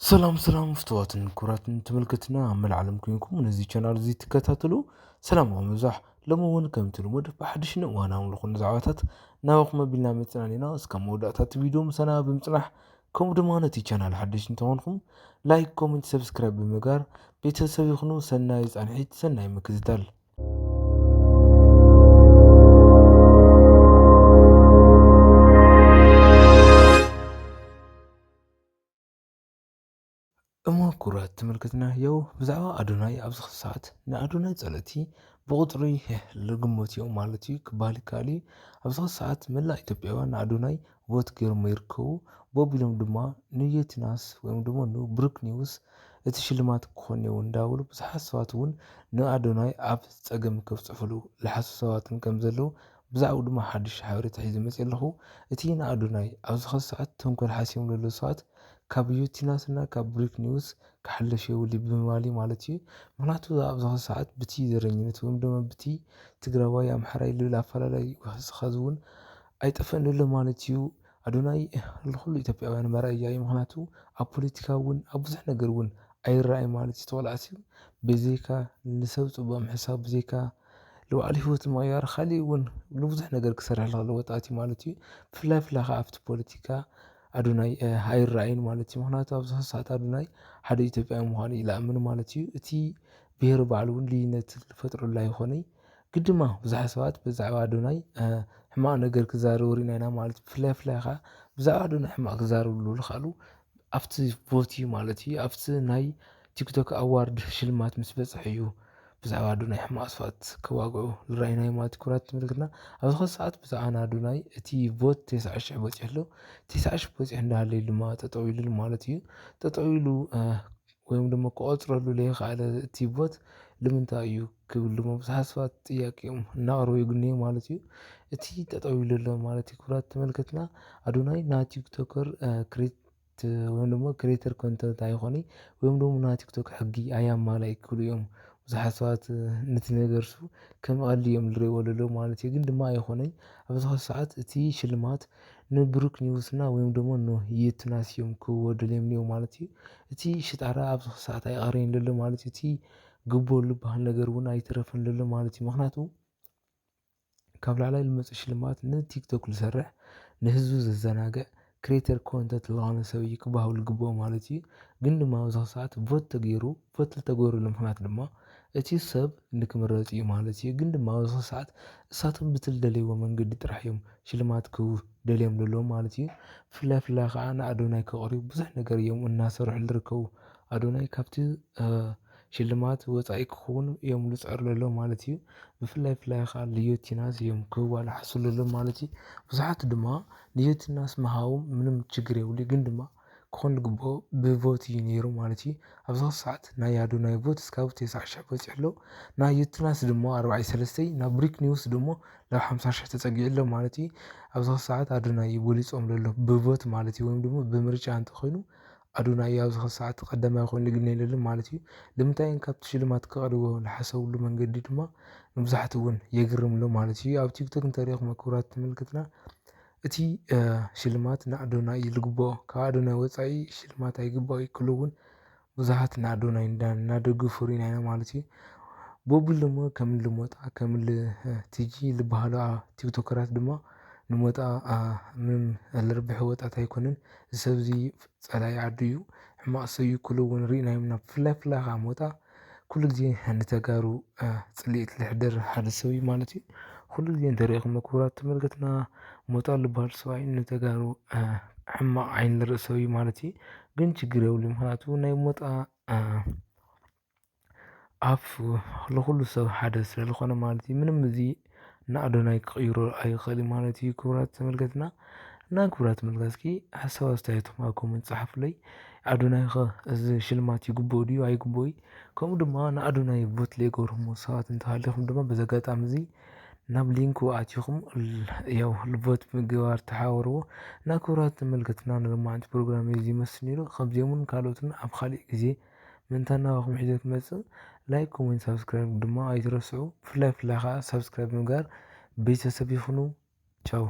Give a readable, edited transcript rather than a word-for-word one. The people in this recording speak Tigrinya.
ሰላም ሰላም ፍትዋትን ኩራትን ተመልከትና አመል ዓለም ኮይንኩም ነዚ ቻናል እዚ ትከታተሉ ሰላማዊ ምብዛሕ ሎሚ እውን ከምቲ ልሙድ ብሓድሽን እዋናውን ዝኾኑ ዛዕባታት ናባኹም ኣቢልና መፂና ኢና እስካብ መወዳእታት ቪድዮ ምሳና ብምፅናሕ ከምኡ ድማ ነቲ ቻናል ሓድሽ እንተኾንኩም ላይክ ኮሜንት ሰብስክራይብ ብምግባር ቤተሰብ ይኹኑ። ሰናይ ፃንሒት ሰናይ ምክዝታል። ኩራት ተመልከትና ያው ብዛዕባ ኣዶናይ ኣብዚ ሰዓት ንኣዶናይ ፀለቲ ብቁፅሪ ልግመት እዮም ማለት እዩ ክባሃል ይከኣል እዩ። ኣብዚ ሰዓት መላእ ኢትዮጵያውያን ንኣዶናይ ቮት ገይሮም ይርከቡ። በቢሎም ድማ ንየትናስ ወይም ድማ ንብሩክ ኒውስ እቲ ሽልማት ክኾን እዩ እንዳበሉ ብዙሓት ሰባት እውን ንኣዶናይ ኣብ ፀገም ከብፅሕሉ ዝሓሱ ሰባትን ከም ዘለው ብዛዕባ ድማ ሓዱሽ ሓበሬታ ሒዘ መፅእ ኣለኹ። እቲ ንኣዶናይ ኣብዚ ሰዓት ተንኮል ሓሲቦም ዘለዉ ሰባት ካብ ዩቲናስ እና ካብ ብሩክ ኒውስ ክሓልፍ የብሉ ብምባል ማለት እዩ። ምክንያቱ ኣብዚ ሰዓት ብቲ ዘረኝነት ወይም ድማ ብቲ ትግራዋይ ኣምሓራይ ልብል ኣፈላላይ ክኸዝ እውን ኣይጠፍአን ኣሎ ማለት እዩ። ኣዶናይ ንኩሉ ኢትዮጵያውያን መርኣያ እዩ። ምክንያቱ ኣብ ፖለቲካ እውን ኣብ ብዙሕ ነገር እውን ኣይረኣይ ማለት እዩ። ተቆላዕሲ ብዘይካ ንሰብ ፅቡቅ ምሕሳብ ብዘይካ ንባዕሉ ሂወት ምቅያር ካሊእ እውን ንብዙሕ ነገር ክሰርሕ ዝኽእል ወጣት እዩ ማለት እዩ። ብፍላይ ብፍላይ ከዓ ኣብቲ ፖለቲካ ኣዶናይ ኣይረኣይን ማለት እዩ። ምክንያቱ ኣብዚ ሰዓት ኣዶናይ ሓደ ኢትዮጵያዊ ምዃኑ እዩ ዝኣምን ማለት እዩ። እቲ ብሄር ባዕሉ እውን ልዩነት ዝፈጥረሉ ኣይኮነይ ግን ድማ ብዙሓት ሰባት ብዛዕባ ኣዶናይ ሕማቅ ነገር ክዛረቡ ሪኢና ኢና ማለት እዩ። ብፍላይ ብፍላይ ከዓ ብዛዕባ ኣዶናይ ሕማቅ ክዛረብሉ ዝኽኣሉ ኣብቲ ቮት እዩ ማለት እዩ። ኣብቲ ናይ ቲክቶክ ኣዋርድ ሽልማት ምስ በፅሐ እዩ ብዛዕባ ኣዶናይ ሕማቅ ስባት ከዋግዑ ዝረኣይናዮ ማለት እዩ። ኩራት ተመልከትና ኣብዚ ሕዚ ሰዓት ብዛዕባ ኣዶናይ እቲ ቮት 90,000 በፂሑ ኣሎ። 90,000 በፂሑ እንዳሃለየ ድማ ጠጠው ኢሉ ማለት እዩ። ጠጠው ኢሉ ወይም ድማ ክቆፅረሉ ዘይከኣለ እቲ ቮት ንምንታይ እዩ ክብል ድማ ብዙሓት ሰባት ጥያቄኦም እናቅረቡ ይግንዩ ማለት እዩ። እቲ ጠጠው ኢሉ ኣሎ ማለት እዩ። ኩራት ተመልከትና ኣዶናይ ናይ ቲክቶከር ወይም ድማ ክሬተር ኮንተንት ኣይኮነይ ወይም ደግሞ ናይ ቲክቶክ ሕጊ ኣየማላይ ክብሉ እዮም ብዙሓት ሰባት ነቲ ነገር ሱ ከም ቀልዲ እዮም ዝሪእዎ ዘለዉ ማለት እዩ። ግን ድማ ኣይኮነይ ኣብዚ ሕዚ ሰዓት እቲ ሽልማት ንብሩክ ኒውስ እና ወይም ደግሞ ንየትናስ እዮም ክህብዎ ደልዮም ነይሮም ማለት እዩ። እቲ ሽጣራ ኣብዚ ሕዚ ሰዓት ኣይቀረየን ዘሎ ማለት እዩ። እቲ ግቦ ዝበሃል ነገር እውን ኣይተረፈን ዘሎ ማለት እዩ። ምክንያቱ ካብ ላዕላይ ዝመፅእ ሽልማት ንቲክቶክ ዝሰርሕ ንህዝቢ ዘዘናግዕ ክሬተር ኮንተንት ዝኾነ ሰብ እዩ ክባሃሉ ዝግብኦ ማለት እዩ። ግን ድማ ኣብዚ ሰዓት ቮት ተገይሩ ቮት ዝተገበረሉ ምክንያት ድማ እቲ ሰብ ንክምረፅ እዩ ማለት እዩ። ግን ድማ ኣብዚ ሰዓት እሳቶም ብዝደለይዎ መንገዲ ጥራሕ እዮም ሽልማት ክህቡ ደልዮም ዘለዎም ማለት እዩ። ብፍላይ ብፍላይ ከዓ ንኣዶናይ ከቅርቡ ብዙሕ ነገር እዮም እናሰርሑ ዝርከቡ። ኣዶናይ ካብቲ ሽልማት ወፃኢ ክኸውን እዮም ዝፅዕሩ ዘለዉ ማለት እዩ። ብፍላይ ብፍላይ ከዓ ንዮቲናስ እዮም ክህብዋ ዝሓስቡ ዘለዉ ማለት እዩ። ብዙሓት ድማ ንዮቲናስ ምሃቦም ምንም ችግር የብሉ ግን ድማ ክኾን ዝግብኦ ብቮት እዩ ነይሩ ማለት እዩ። ኣብዚ ሕዚ ሰዓት ናይ ኣዶናይ ቮት እስካብ 90,000 በፂሑ ኣሎ። ናይ ዩቲናስ ድማ 43 ናይ ብሩክ ኒውስ ድማ ናብ 50,000 ተፀጊዑ ኣሎ ማለት እዩ። ኣብዚ ሕዚ ሰዓት ኣዶናይ እዩ በሊፆም ዘሎ ብቮት ማለት እዩ። ወይም ድማ ብምርጫ እንተኮይኑ ኣዶናይ ኣብዚ ሕዚ ሰዓት ቀዳማይ ኮይኑ ይግነይ ዘሎ ማለት እዩ። ንምንታይ ካብቲ ሽልማት ከቅርብዎ ዝሓሰብሉ መንገዲ ድማ ንብዙሓት እውን የግርም ማለት እዩ። ኣብ ቲክቶክ እንተሪእኩም ክቡራት ተመልከትና እቲ ሽልማት ንኣዶናይ እዩ ዝግብኦ ካብ ኣዶናይ ወፃኢ ሽልማት ኣይግባእ ክብሉ እውን ብዙሓት ንኣዶናይ እናደገፉ ሪኢና ኢና ማለት እዩ። በቢሉ ድማ ከም ልሞጣ ከም ቲጂ ዝበሃላ ቲክቶከራት ድማ ንሞጣ ምንም ዝርብሕ ወጣት ኣይኮነን እዚ ሰብ እዚ ፀላይ ዓዲ እዩ ሕማቅ ሰብ እዩ ክብሉ እውን ሪኢናዮም ኢና። ብፍላይ ብፍላይ ከዓ ሞጣ ኩሉ ግዜ ንተጋሩ ፅልኢት ዝሕድር ሓደ ሰብ እዩ ማለት እዩ። ኩሉ ግዜ እንተሪእኩም ክቡራት ተመልከትና ሞጣ ዝበሃል ሰብኣይ ንተጋሩ ሕማቅ ዓይኒ ዝርኢ ሰብ እዩ ማለት እዩ። ግን ችግር የብሉን ምክንያቱ ናይ ሞጣ ኣፍ ንኩሉ ሰብ ሓደ ስለዝኾነ ማለት እዩ። ምንም እዚ ንኣዶናይ ክቅይሮ ኣይክእል ማለት እዩ። ክቡራት ተመልከትና እና ክቡራት ተመልከትቲ ሓሳብ ኣስተያየትኩም ኣብ ኮመንት ፃሓፉለይ። ኣዶናይ ኸ እዚ ሽልማት ይግብኦ ድዩ ኣይግብኦን? ከምኡ ድማ ንኣዶናይ ቮት ዘይገበርኩም ሰባት እንተሃሊኩም ድማ በዚ ኣጋጣሚ እዚ ናብ ሊንኩ ኣትይኩም ያው ቮት ምግባር ተሓባብርዎ። እና ክቡራት ተመልከትና ንሎማዓንቲ ፕሮግራም እዚ ይመስል ነይሩ። ከምዚኦምን ካልኦትን ኣብ ካሊእ ግዜ ምእንተ እናበኹም ሒዘ ክመፅእ ላይክ ኮሜንት ሰብስክራይብ ድማ ኣይትረስዑ። ብፍላይ ብፍላይ ከዓ ሰብስክራይብ ምግባር ቤተሰብ ይኹኑ። ቻው